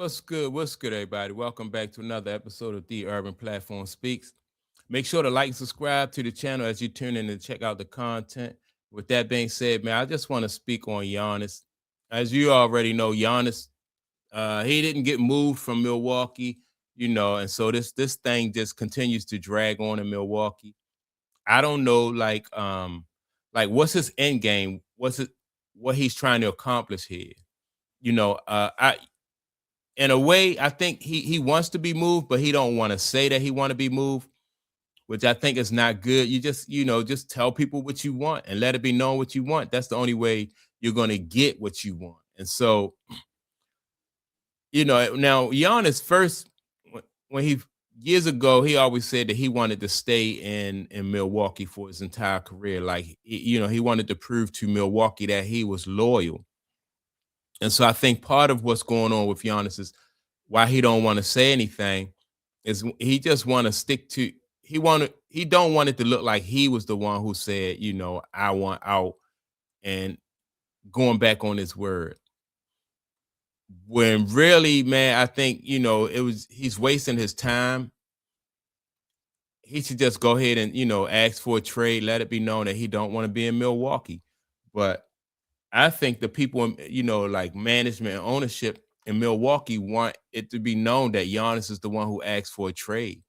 What's good? What's good, everybody? Welcome back to another episode of The Urban Platform Speaks. Make sure to like and subscribe to the channel as you tune in and check out the content. With that being said, man, I just want to speak on Giannis. As you already know, Giannis, he didn't get moved from Milwaukee, and so this thing just continues to drag on in Milwaukee. I don't know, like what's his end game? What he's trying to accomplish here? I in a way, I think he wants to be moved, but he don't want to say that he want to be moved, which I think is not good. You just, just tell people what you want and let it be known what you want. That's the only way you're going to get what you want. And so, now Giannis first, when he years ago, he always said that he wanted to stay in Milwaukee for his entire career. Like, he wanted to prove to Milwaukee that he was loyal. And so I think part of what's going on with Giannis is why he don't want to say anything is he just want to stick to he don't want it to look like he was the one who said, I want out and going back on his word. When really, man, I think, he's wasting his time. He should just go ahead and, ask for a trade, let it be known that he don't want to be in Milwaukee. But I think the people, like management and ownership in Milwaukee want it to be known that Giannis is the one who asked for a trade.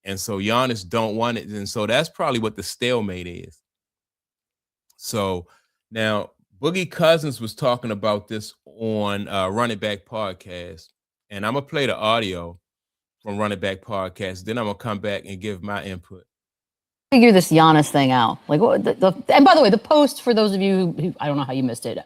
And so Giannis don't want it. And so that's probably what the stalemate is. So now Boogie Cousins was talking about this on Running Back Podcast. And I'm going to play the audio from Running Back Podcast. Then I'm going to come back and give my input. Figure this Giannis thing out. Like, and by the way, the post, for those of you who I don't know how you missed it,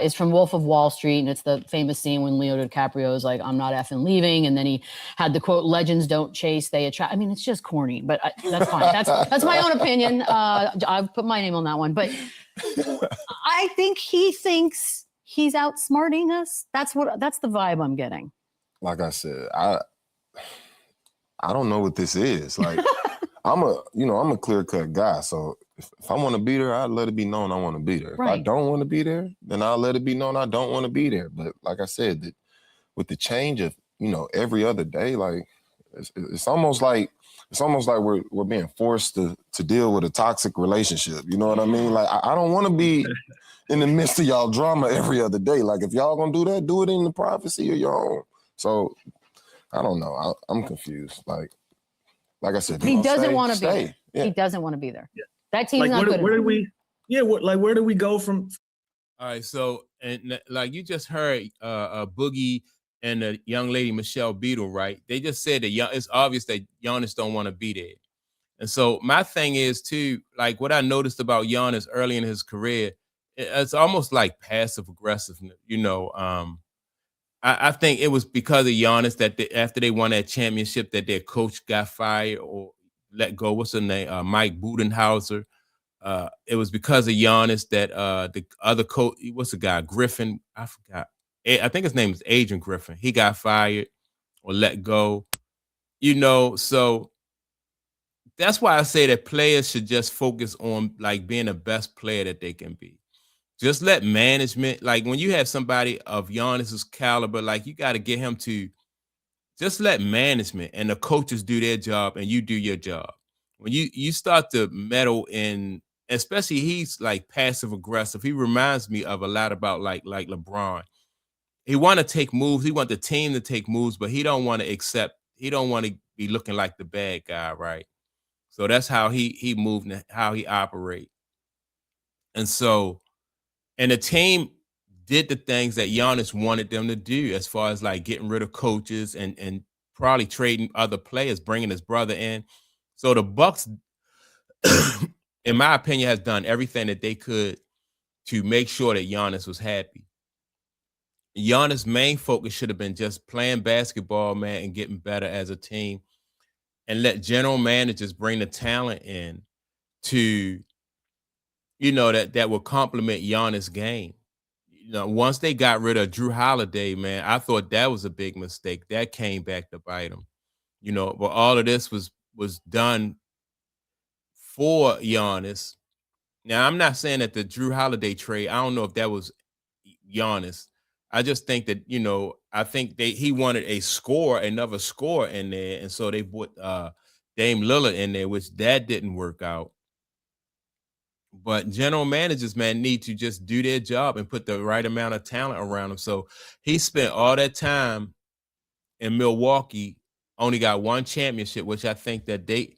is from Wolf of Wall Street, and it's the famous scene when Leo DiCaprio is like, "I'm not effing leaving," and then he had the quote, "Legends don't chase, they attract." I mean, it's just corny, but that's fine. That's my own opinion. I've put my name on that one, but I think he thinks he's outsmarting us. That's the vibe I'm getting. Like I said, I don't know what this is. Like. I'm a clear-cut guy, so if I want to be there, I'll let it be known I want to be there. Right. If I don't want to be there, then I'll let it be known I don't want to be there. But like I said, with the change of, every other day, like it's almost like we're being forced to deal with a toxic relationship. You know what I mean? Like I don't want to be in the midst of y'all drama every other day. Like if y'all gonna do that, do it in the privacy of your own. So I don't know. I'm confused. Like I said, he doesn't want to be there. Yeah. He doesn't want to be there. Yeah. That team's not good. Where do we? Yeah, where do we go from? All right, so and like you just heard, Boogie and the young lady Michelle Beadle, right? They just said that it's obvious that Giannis don't want to be there, and so my thing is too, like what I noticed about Giannis early in his career, it's almost like passive aggressive, I think it was because of Giannis that after they won that championship that their coach got fired or let go. What's the name? Mike Budenhauser. It was because of Giannis that the other coach, what's the guy? Griffin. I forgot. I think his name is Adrian Griffin. He got fired or let go. So that's why I say that players should just focus on like being the best player that they can be. Just let management, like when you have somebody of Giannis's caliber, like you got to get him to just let management and the coaches do their job and you do your job. When you start to meddle in, especially he's like passive aggressive. He reminds me of a lot about like LeBron. He want to take moves. He want the team to take moves, but he don't want to accept. He don't want to be looking like the bad guy, right? So that's how he moved and how he operate. And so. And the team did the things that Giannis wanted them to do as far as like getting rid of coaches and probably trading other players, bringing his brother in. So the Bucks, in my opinion, has done everything that they could to make sure that Giannis was happy. Giannis' main focus should have been just playing basketball, man, and getting better as a team and let general managers bring the talent in to that will complement Giannis' game. Once they got rid of Drew Holiday, man, I thought that was a big mistake. That came back to bite him. But all of this was done for Giannis. Now, I'm not saying that the Drew Holiday trade, I don't know if that was Giannis. I just think that, I think he wanted another scorer in there, and so they put Dame Lillard in there, which that didn't work out. But general managers, man, need to just do their job and put the right amount of talent around them. So he spent all that time in Milwaukee, only got one championship, which I think that they,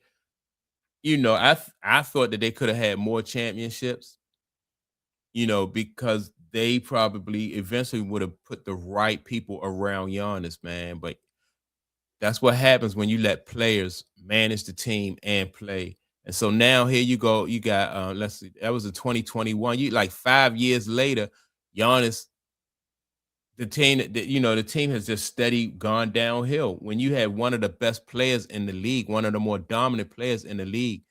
I thought that they could have had more championships, because they probably eventually would have put the right people around Giannis, man. But that's what happens when you let players manage the team and play. And so now here you go. You got let's see, that was a 2021. You like 5 years later, Giannis, the team has just steady gone downhill. When you had one of the best players in the league, one of the more dominant players in the league,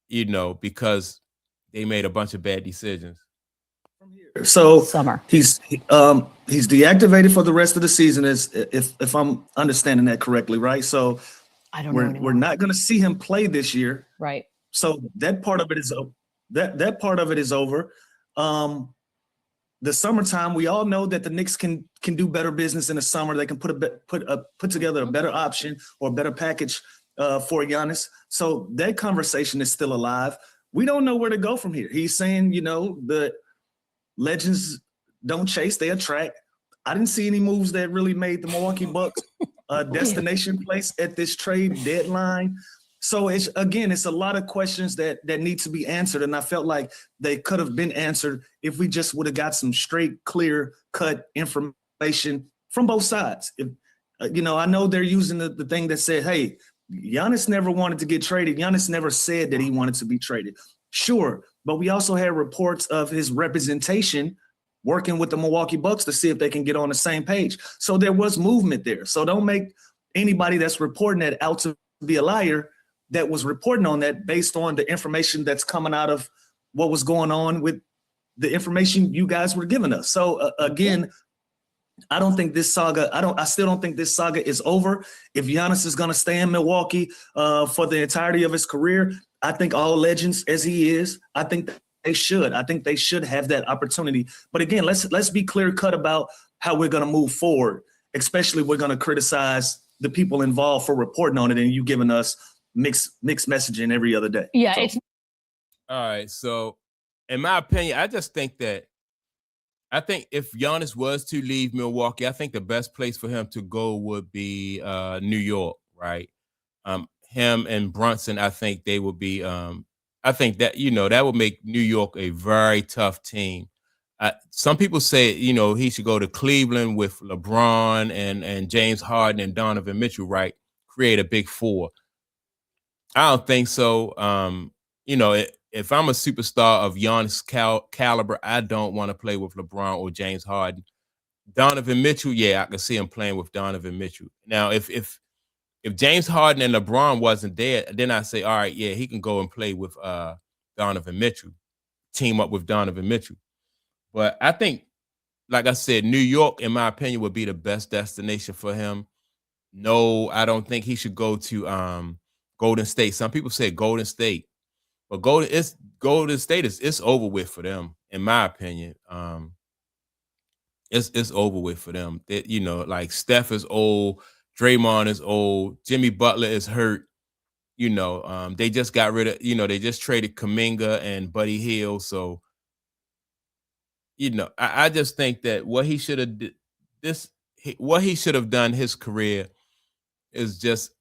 because they made a bunch of bad decisions. So Summer. he's deactivated for the rest of the season, if I'm understanding that correctly, right? So I don't know. we're not going to see him play this year, right? So that part of it is that part of it is over. The summertime, we all know that the Knicks can do better business in the summer. They can put together a better option or a better package for Giannis. So that conversation is still alive. We don't know where to go from here. He's saying, the legends don't chase, they attract. I didn't see any moves that really made the Milwaukee Bucks a destination place at this trade deadline. So it's a lot of questions that need to be answered. And I felt like they could have been answered if we just would have got some straight, clear cut information from both sides. I know they're using the thing that said, hey, Giannis never wanted to get traded. Giannis never said that he wanted to be traded. Sure. But we also had reports of his representation working with the Milwaukee Bucks to see if they can get on the same page. So there was movement there. So don't make anybody that's reporting that out to be a liar that was reporting on that based on the information that's coming out of what was going on with the information you guys were giving us. So again, I still don't think this saga is over. If Giannis is going to stay in Milwaukee for the entirety of his career, I think all legends as he is, I think they should. I think they should have that opportunity. But again, let's be clear cut about how we're going to move forward. Especially, we're going to criticize the people involved for reporting on it, and you giving us mixed messaging every other day. Yeah. So. All right. So, in my opinion, I think if Giannis was to leave Milwaukee, I think the best place for him to go would be New York, right? Him and Brunson, I think they would be. I think that that would make New York a very tough team. Some people say he should go to Cleveland with LeBron and James Harden and Donovan Mitchell, right? Create a big four. I don't think so. If I'm a superstar of Giannis caliber, I don't want to play with LeBron or James Harden. Donovan Mitchell, yeah, I can see him playing with Donovan Mitchell. Now, if James Harden and LeBron wasn't there, then I say, all right, yeah, he can go and play with Donovan Mitchell, team up with Donovan Mitchell. But I think, like I said, New York, in my opinion, would be the best destination for him. No, I don't think he should go to Golden State. Some people say Golden State. But Golden State it's over with for them, in my opinion. It's over with for them. Like Steph is old, Draymond is old, Jimmy Butler is hurt. They just got rid of, they just traded Kuminga and Buddy Hield. So, I just think that what he should have done his career is just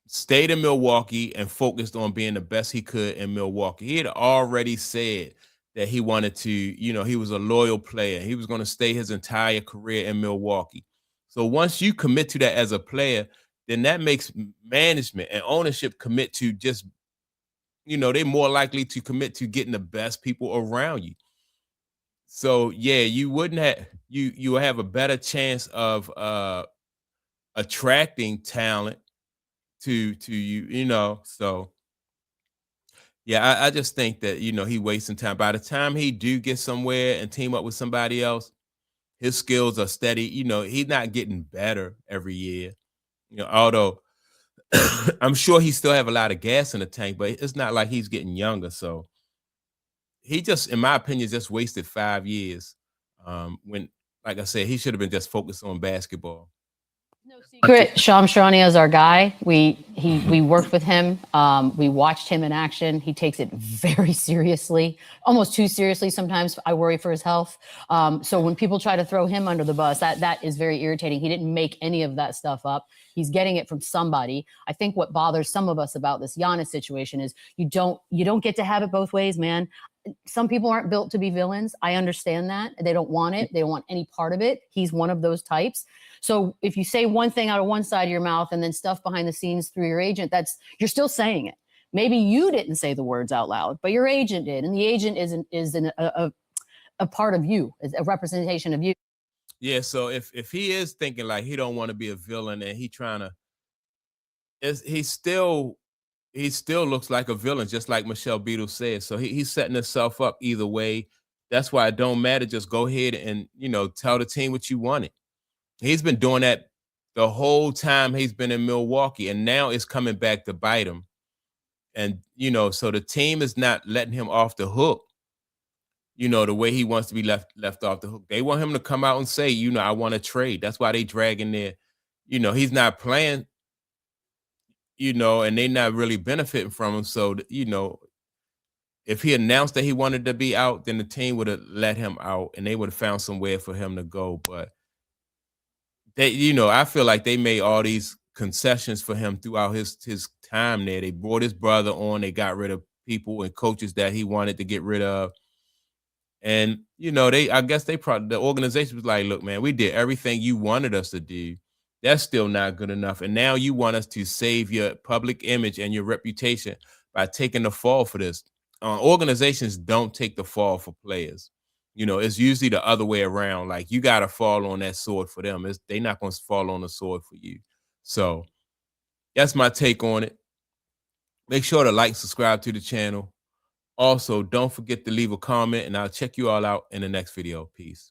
stayed in Milwaukee and focused on being the best he could in Milwaukee. He had already said that he wanted to, he was a loyal player. He was going to stay his entire career in Milwaukee. So once you commit to that as a player, then that makes management and ownership commit to just, they're more likely to commit to getting the best people around you. So yeah, you wouldn't have, you have a better chance of attracting talent to you, so yeah, I just think that he wasting time. By the time he do get somewhere and team up with somebody else, his skills are steady. He's not getting better every year. Although I'm sure he still have a lot of gas in the tank, but it's not like he's getting younger. So he just, in my opinion, just wasted 5 years. When, like I said, he should have been just focused on basketball. No secret, Sham Sharania is our guy. We worked with him. We watched him in action. He takes it very seriously, almost too seriously sometimes. I worry for his health. So when people try to throw him under the bus, that is very irritating. He didn't make any of that stuff up. He's getting it from somebody. I think what bothers some of us about this Giannis situation is you don't get to have it both ways, man. Some people aren't built to be villains. I understand that. They don't want it. They don't want any part of it. He's one of those types. So if you say one thing out of one side of your mouth and then stuff behind the scenes through your agent, you're still saying it. Maybe you didn't say the words out loud, but your agent did, and the agent is a part of you, a representation of you. Yeah. So if he is thinking like he don't want to be a villain and he trying to, he still looks like a villain, just like Michelle Beadle said. So he's setting himself up either way. That's why it don't matter. Just go ahead and tell the team what you wanted. He's been doing that the whole time he's been in Milwaukee, and now it's coming back to bite him. And so the team is not letting him off the hook. The way he wants to be left off the hook. They want him to come out and say, I want to trade. That's why they dragging their, he's not playing, and they're not really benefiting from him. So, if he announced that he wanted to be out, then the team would have let him out and they would have found somewhere for him to go. But they, I feel like they made all these concessions for him throughout his time there. They brought his brother on. They got rid of people and coaches that he wanted to get rid of. And, I guess the organization was like, look, man, we did everything you wanted us to do. That's still not good enough. And now you want us to save your public image and your reputation by taking the fall for this. Organizations don't take the fall for players. It's usually the other way around. Like, you got to fall on that sword for them. They're not going to fall on the sword for you. So that's my take on it. Make sure to like, subscribe to the channel. Also, don't forget to leave a comment, and I'll check you all out in the next video. Peace.